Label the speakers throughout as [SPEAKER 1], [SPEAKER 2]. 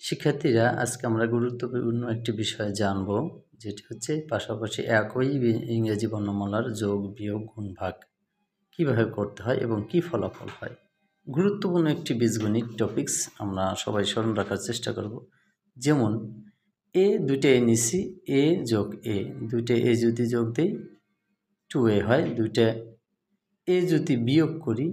[SPEAKER 1] শিক্ষার্থীরা আজকে আমরা গুরুত্বপূর্ণ একটি বিষয় জানব, যেটি হচ্ছে পাশাপাশি একই ইংরেজি বর্ণমালার যোগ বিয়োগ গুণ ভাগ কীভাবে করতে হয় এবং কী ফলাফল হয়। গুরুত্বপূর্ণ একটি বীজগণিত টপিকস আমরা সবাই স্মরণ রাখার চেষ্টা করব। যেমন দুইটা এ নিছি, এ যোগ এ, দুইটা এ যদি যোগ দেই 2a হয়, দুইটা এ যদি বিয়োগ করি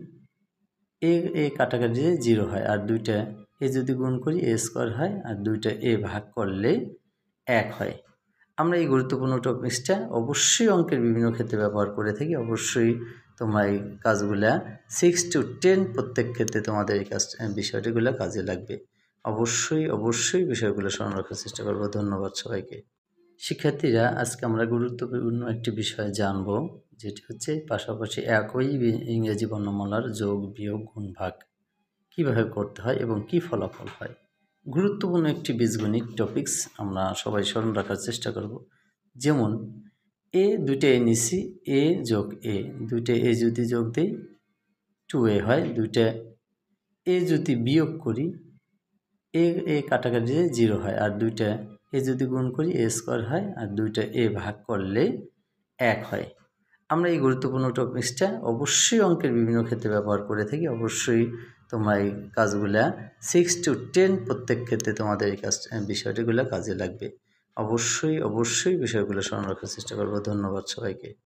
[SPEAKER 1] এ কাটাকাটি 0 হয়, আর দুইটা এ যদি গুণ করি এ স্কোয়ার হয়, আর দুইটা এ ভাগ করলে 1 হয়। আমরা এই গুরুত্বপূর্ণ টপিক্সটা অবশ্যই অঙ্কের বিভিন্ন ক্ষেত্রে ব্যবহার করে থাকি। অবশ্যই তোমরা এই কাজগুলা 6 to 10 প্রত্যেক ক্ষেত্রে তোমাদের এই বিষয়টিগুলো কাজে লাগবে। অবশ্যই বিষয়গুলো স্মরণ রাখার চেষ্টা করবো। ধন্যবাদ সবাইকে। শিক্ষার্থীরা আজকে আমরা গুরুত্বপূর্ণ একটি বিষয় জানব, যেটি হচ্ছে পাশাপাশি একই ইংরেজি বর্ণমালার যোগ বিয়োগ গুণ ভাগ কীভাবে করতে হয় এবং কী ফলাফল হয়। গুরুত্বপূর্ণ একটি বীজগণিত টপিকস আমরা সবাই স্মরণ রাখার চেষ্টা করব। যেমন দুইটা এ নিছি, এ যোগ এ, দুইটা এ যদি যোগ দেই 2a হয়, দুইটা এ যদি বিয়োগ করি এ কাটাকাটি 0 হয়, আর দুইটা এ যদি গুণ করি এ স্কোয়ার হয়, আর দুইটা এ ভাগ করলে 1 হয়। আমরা এই গুরুত্বপূর্ণ টপিক্সটা অবশ্যই অঙ্কের বিভিন্ন ক্ষেত্রে ব্যবহার করে থাকি। অবশ্যই তোমরা এই কাজগুলা 6 to 10 প্রত্যেক ক্ষেত্রে তোমাদের এই বিষয়টিগুলো কাজে লাগবে। অবশ্যই বিষয়গুলো স্মরণ রাখার চেষ্টা করবো। ধন্যবাদ সবাইকে।